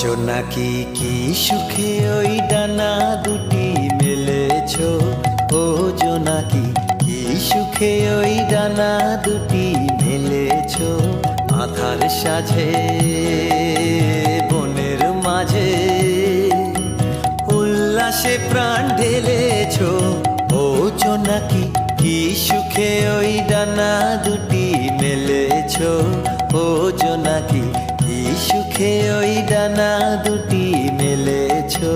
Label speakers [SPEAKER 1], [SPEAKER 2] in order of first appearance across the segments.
[SPEAKER 1] জোনাকি কি সুখে ওই ডানা দুটি মেলেছো, ও জোনাকি কি সুখে ওই ডানা দুটি মেলেছো। আধার সাজে বনের মাঝে উল্লাসে প্রাণ ঢেলেছো, ও জোনাকি কি সুখে ওই ডানা দুটি মেলেছো। ও জোনাকি কি সুখে ওই ডানা দুটি মেলেছো।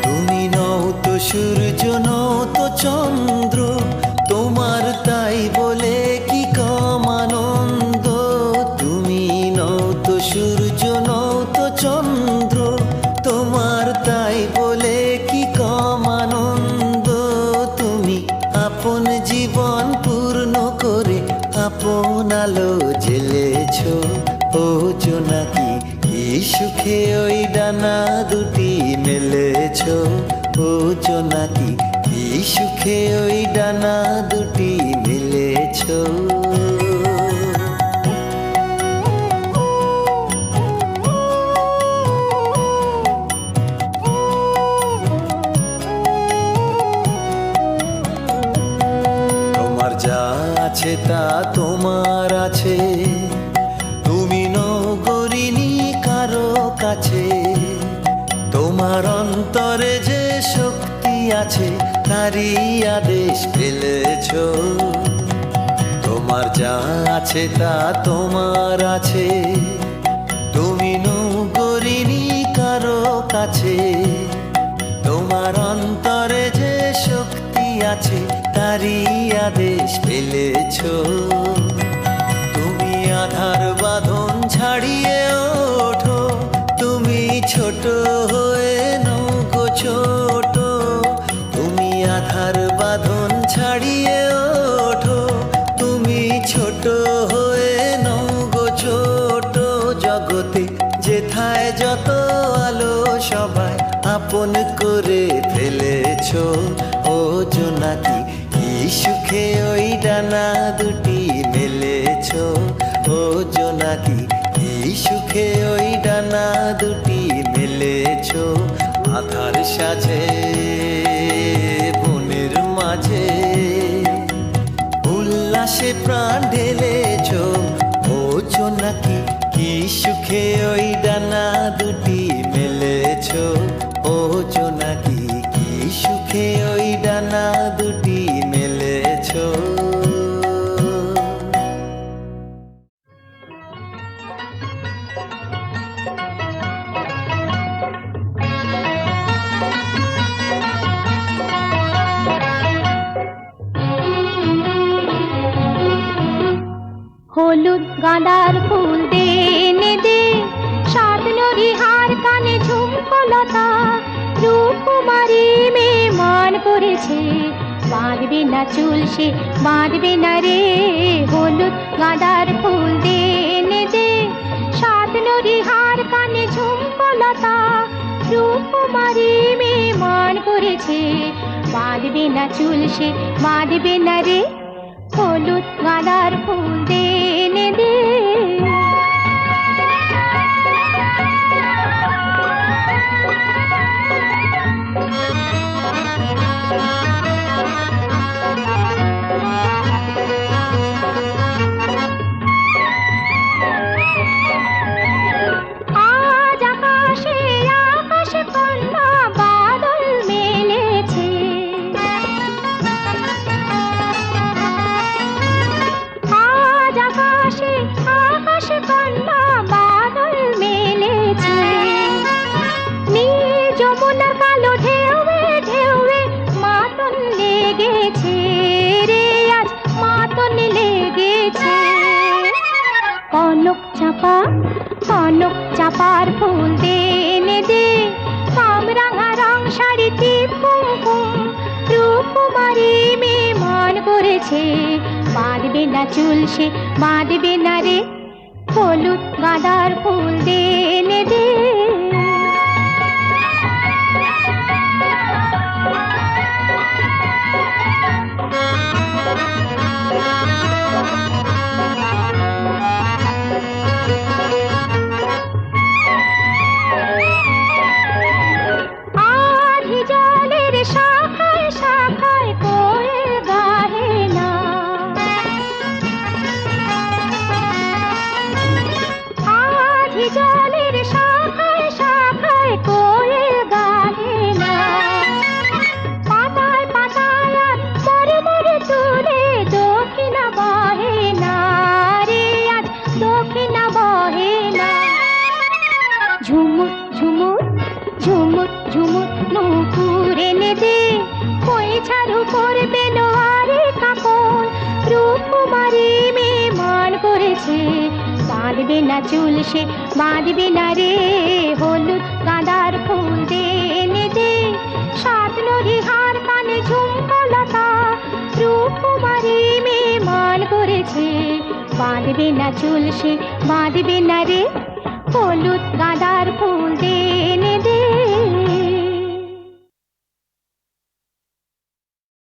[SPEAKER 1] তুমি নও তো সূর্য, নও তো চন্দ্র, তোমার তাই বলে কি কম আনন্দ। তুমি নও তো সূর্য, নও তো চন্দ্র, তোমার তাই বলে কি কম আনন্দ। তুমি আপন জীবন পূর্ণ করে আপন আলো জ্বেলেছো, ও জোনাকি কি সুখে ওই ডানা দুটি মেলেছো। ও জোনাকি কি সুখে ওই ডানা দুটি মেলেছো। তোমার যা আছে তা তোমার আছে, তুমি নগরিনী কারো কাছে। তোমার অন্তরে যে শক্তি আছে তারই আদেশ ফেলেছো। তোমার যা আছে তা তোমার আছে, তুমি নগরিনী কারো কাছে। তোমার অন্তরে যে শক্তি আছে তারই আদেশ ফেলেছো। তুমি আধার বাঁধন ছাড়িয়ে ওঠো, তুমি ছোট হয়ে নৌকো ছোট। তুমি আধার বাঁধন ছাড়িয়ে ওঠো, তুমি ছোট হয়ে নৌকো ছোট। জগতে যেথায় যত আলো সবাই আপন করে ফেলেছো, ও জোনাকি কি সুখে ওই ডানা দুটি মেলেছো। ও জোনাকি কি সুখে ওই ডানা দুটি মেলেছো। আধার সাজে বনের মাঝে উল্লাসে প্রাণ ঢেলেছো, ও জোনাকি কি সুখে ওই ডানা দুটি মেলেছো। ও জোনাকি কি সুখে ওই ডানা দুটি মেলেছো।
[SPEAKER 2] হলুদ গাঁদার ফুল দে এনে দে, সাত নদীহার কানে ঝুমকো লতা। রূপকুমারী মেয়ে মান করেছে, বাঁধবে না চুল সে বাঁধবে না রে। হলুদ গাঁদার ফুল দে এনে দে, সাত নদীহার কানে ঝুমকো লতা। রূপকুমারী মেয়ে মান করেছে, বাঁধবে না চুল সে বাঁধবে না রে। হলুদ গাঁদার ফুল দে এনে দে। আজ আকাশে আকাশে কন্যা বাদল মেলেছে। আজ আকাশে আকাশে কন্যা বাদল মেলেছে। নীল যমুনার কালো ঢেউয়ে ঢেউয়ে মাতন লেগেছে রে, আজ মাতন লেগেছে। কনক চাপা কনক চাপার ফুল দে এনে দে, কামরাঙা রং শাড়ি টিপ কুমকুম। রূপকুমারী মেয়ে মান করেছে, বাঁধবে না চুল সে বাঁধবে না রে। হলুদ গাঁদার ফুল দে এনে দে। আধি জলের শাখায় শাখায় কোয়েল গাহে না, আধি জলের শাখায় শাখায় কোয়েল গাহে না। পাতায় পাতায় আর মরে মরে তুলে দক্ষিণা বহে না রে, আজ দক্ষিণা বহে না। ঝুমুর ঝুমুর ঝুমুর ঝুমুর নূপুর এনে দে, পয়সার উপর বেলোয়ারে কাপড়। রূপকুমারী মেয়ে মান করেছে, বাঁধবে না চুল সে বাঁধবে না রে। হলুদ গাঁদার ফুল দে এনে দে, সাত নদী হার কানে ঝুমকো লতা। রূপকুমারী মেয়ে মান করেছে, বাঁধবে না চুল সে বাঁধবে না রে। হলুদ গাঁদার ফুল দে এনে দে।